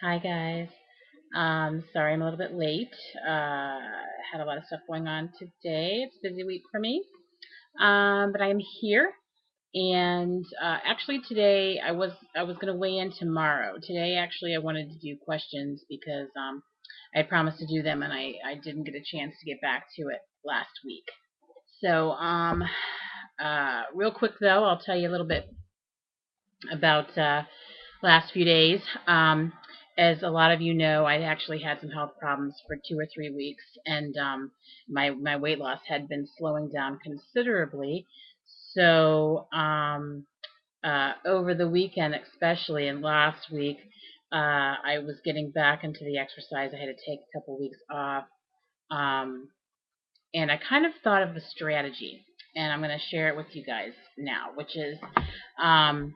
Hi guys. Sorry I'm a little bit late. Had a lot of stuff going on today. It's a busy week for me. But I'm here. And actually today I was gonna weigh in tomorrow. Today actually I wanted to do questions because I had promised to do them and I didn't get a chance to get back to it last week. So real quick though, I'll tell you a little bit about last few days. As a lot of you know, I actually had some health problems for 2 or 3 weeks, and my weight loss had been slowing down considerably. So over the weekend, especially, and last week, I was getting back into the exercise. I had to take a couple weeks off, um, and I kind of thought of a strategy, and I'm going to share it with you guys now, which is um,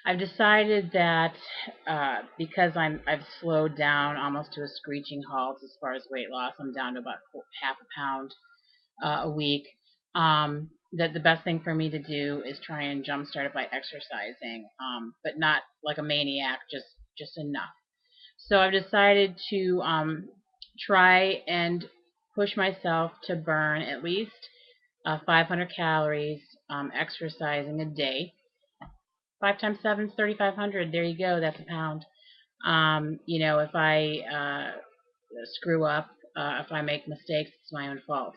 I've decided that because I've slowed down almost to a screeching halt as far as weight loss. I'm down to about half a pound a week. That the best thing for me to do is try and jumpstart it by exercising, but not like a maniac, just enough. So I've decided to try and push myself to burn at least 500 calories exercising a day. 5 times 7 is 3,500. There you go. That's a pound. If I screw up, if I make mistakes, it's my own fault.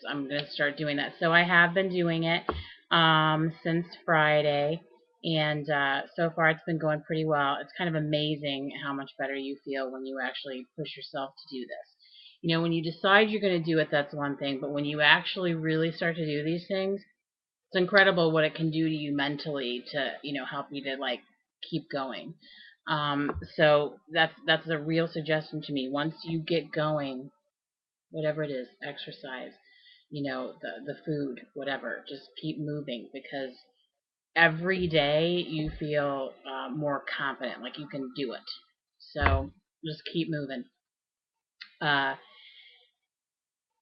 I'm gonna start doing that. So I have been doing it since Friday, and so far it's been going pretty well. It's kind of amazing how much better you feel when you actually push yourself to do this. When you decide you're going to do it, that's one thing, but when you actually really start to do these things, it's incredible what it can do to you mentally to help you to like keep going. So that's a real suggestion to me. Once you get going, whatever it is, exercise, the food, whatever, just keep moving because every day you feel more confident, like you can do it. So just keep moving. Uh,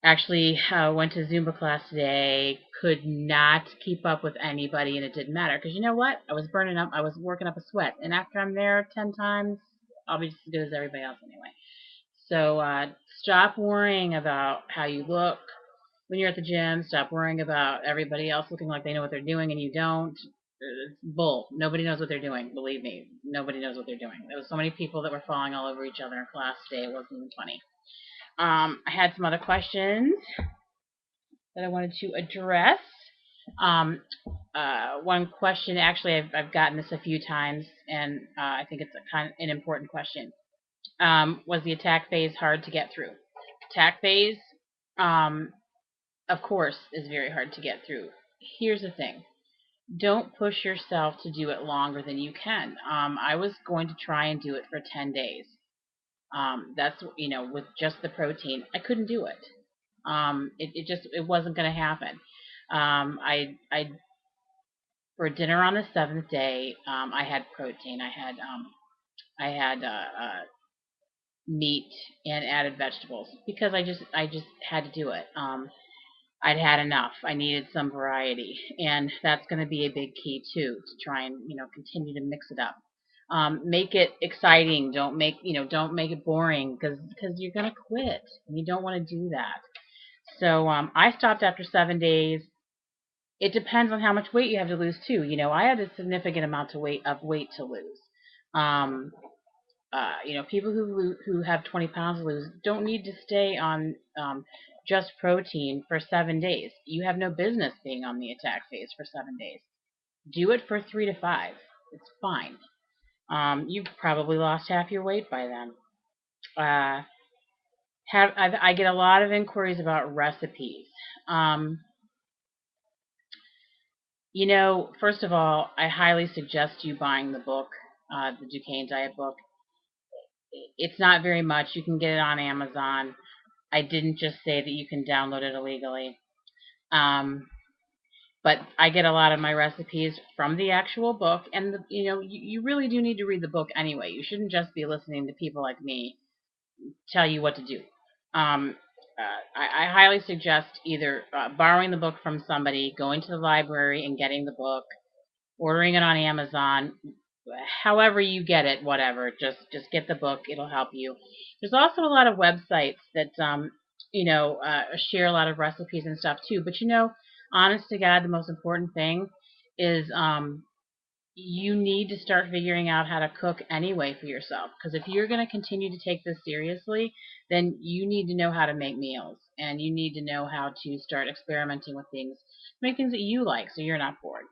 Actually, went to Zumba class today. Could not keep up with anybody, and it didn't matter because you know what? I was burning up. I was working up a sweat, and after I'm there 10 times, I'll be just as good as everybody else anyway. So stop worrying about how you look when you're at the gym. Stop worrying about everybody else looking like they know what they're doing and you don't. It's bull. Nobody knows what they're doing. Believe me, nobody knows what they're doing. There was so many people that were falling all over each other in class today. It wasn't even funny. I had some other questions that I wanted to address. Um, One question, actually, I've gotten this a few times, and I think it's a kind of an important question. Was the attack phase hard to get through? Attack phase, um, of course, is very hard to get through. Here's the thing. Don't push yourself to do it longer than you can. I was going to try and do it for 10 days. That's, with just the protein. I couldn't do it. It wasn't going to happen. I For dinner on the seventh day, I had protein. I had meat and added vegetables because I just had to do it. I'd had enough. I needed some variety, and that's going to be a big key too to try and continue to mix it up. Make it exciting. Don't make it boring because you're going to quit and you don't want to do that. So I stopped after 7 days. It depends on how much weight you have to lose too. I had a significant amount of weight to lose. Um, People who have 20 pounds to lose don't need to stay on just protein for 7 days. You have no business being on the attack phase for 7 days. Do it for 3 to 5. It's fine. You've probably lost half your weight by then. Uh, I get a lot of inquiries about recipes. Um, First of all, I highly suggest you buying the book, the Dukan Diet book. It's not very much. You can get it on Amazon. I didn't just say that you can download it illegally. Um, but I get a lot of my recipes from the actual book, and you really do need to read the book anyway. You shouldn't just be listening to people like me tell you what to do. Um, I highly suggest either borrowing the book from somebody, going to the library and getting the book, ordering it on Amazon. however you get it, whatever. Just get the book; it'll help you. There's also a lot of websites that share a lot of recipes and stuff too. But honest to God, the most important thing is you need to start figuring out how to cook anyway for yourself. Because if you're going to continue to take this seriously, then you need to know how to make meals, and you need to know how to start experimenting with things, make things that you like, so you're not bored.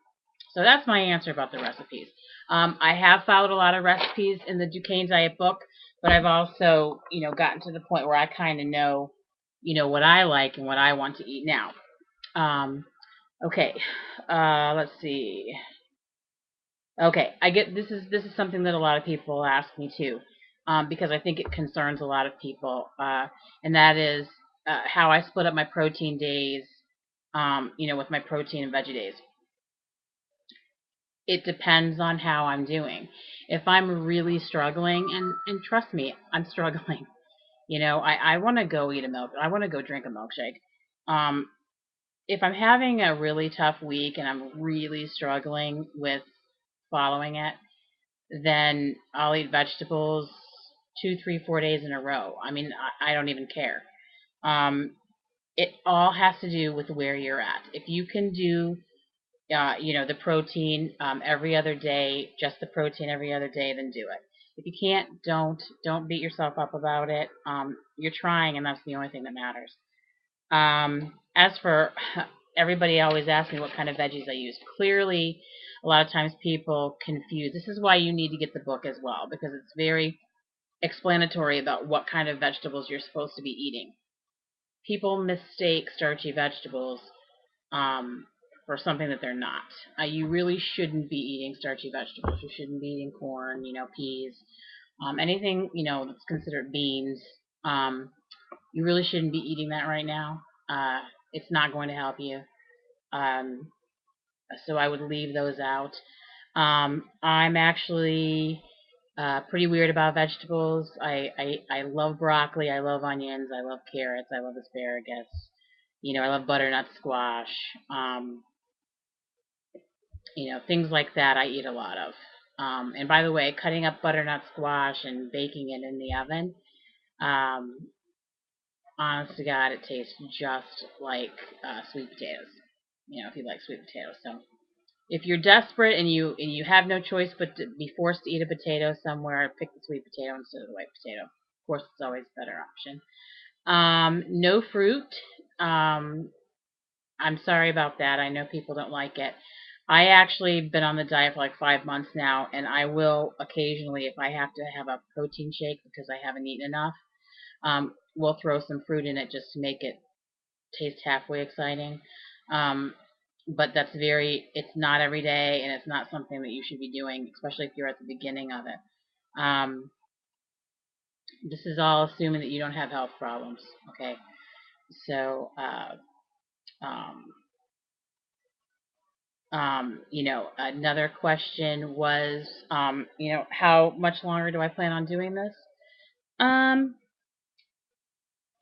So that's my answer about the recipes. I have followed a lot of recipes in the Dukan Diet book, but I've also, gotten to the point where I kind of know, what I like and what I want to eat now. Um, okay, let's see. Okay, I get this is something that a lot of people ask me too, because I think it concerns a lot of people, and that is how I split up my protein days, with my protein and veggie days. It depends on how I'm doing. If I'm really struggling, and trust me, I'm struggling. I want to go eat a milk. I want to go drink a milkshake. Um, if I'm having a really tough week and I'm really struggling with following it, then I'll eat vegetables 2, 3, 4 days in a row. I mean, I don't even care. Um, it all has to do with where you're at. If you can do the protein every other day, just the protein every other day, then do it. If you can't, don't beat yourself up about it. You're trying, and that's the only thing that matters. As for everybody always asks me what kind of veggies I use. Clearly, a lot of times people confuse. This is why you need to get the book as well, because it's very explanatory about what kind of vegetables you're supposed to be eating. People mistake starchy vegetables for something that they're not. You really shouldn't be eating starchy vegetables. You shouldn't be eating corn, peas, anything that's considered beans. Um, you really shouldn't be eating that right now. It's not going to help you. Um, so I would leave those out. I'm actually pretty weird about vegetables. I love broccoli. I love onions. I love carrots. I love asparagus. I love butternut squash. Things like that I eat a lot of. And by the way, cutting up butternut squash and baking it in the oven, um, honest to God, it tastes just like sweet potatoes. If you like sweet potatoes. So if you're desperate and you have no choice but to be forced to eat a potato somewhere, pick the sweet potato instead of the white potato. Of course, it's always a better option. No fruit. Um, I'm sorry about that. I know people don't like it. I actually been on the diet for like 5 months now, and I will occasionally, if I have to have a protein shake because I haven't eaten enough, we'll throw some fruit in it just to make it taste halfway exciting. Um, but it's not every day, and it's not something that you should be doing, especially if you're at the beginning of it. This is all assuming that you don't have health problems, okay? So, um, another question was, how much longer do I plan on doing this? Um,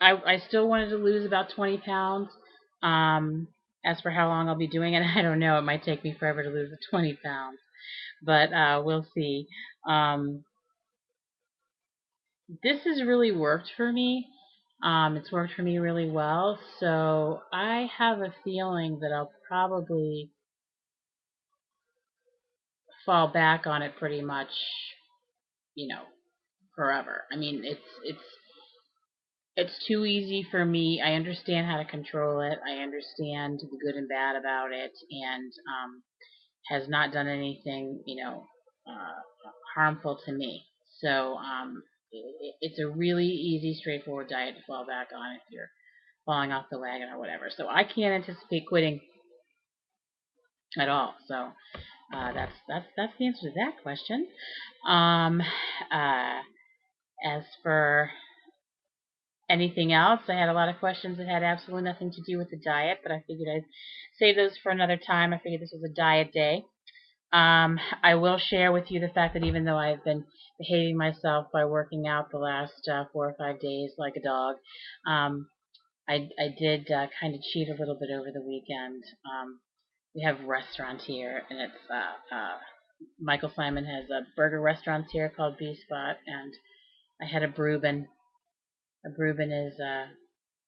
I still wanted to lose about 20 pounds. As for how long I'll be doing it, I don't know. It might take me forever to lose the 20 pounds, but we'll see. Um, this has really worked for me. It's worked for me really well, so I have a feeling that I'll probably fall back on it pretty much, you know, forever. I mean, it's too easy for me. I understand how to control it. I understand the good and bad about it, and has not done anything, harmful to me. So it's a really easy, straightforward diet to fall back on if you're falling off the wagon or whatever. So I can't anticipate quitting at all. So that's the answer to that question. Um, uh, as for anything else, I had a lot of questions that had absolutely nothing to do with the diet, but I figured I'd save those for another time. I figured this was a diet day. I will share with you the fact that even though I've been behaving myself by working out the last 4 or 5 days like a dog, um, I did kind of cheat a little bit over the weekend. We have restaurants here, and it's Michael Simon has a burger restaurant here called B Spot, and I had a Breuben. A Breuben is a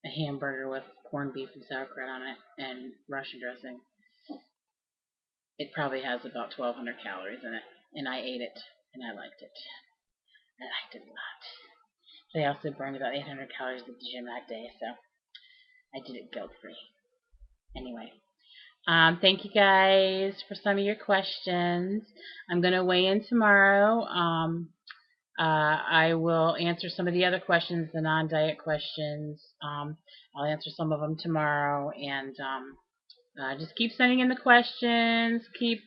hamburger with corned beef and sauerkraut on it and Russian dressing. It probably has about 1,200 calories in it, and I ate it, and I liked it. I liked it a lot. They also burned about 800 calories at the gym that day, so I did it guilt-free. Anyway, thank you guys for some of your questions. I'm going to weigh in tomorrow. I will answer some of the other questions, the non-diet questions. I'll answer some of them tomorrow, and just keep sending in the questions. Keep,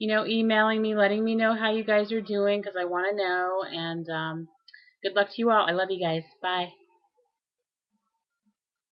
emailing me, letting me know how you guys are doing, because I want to know. And good luck to you all. I love you guys. Bye.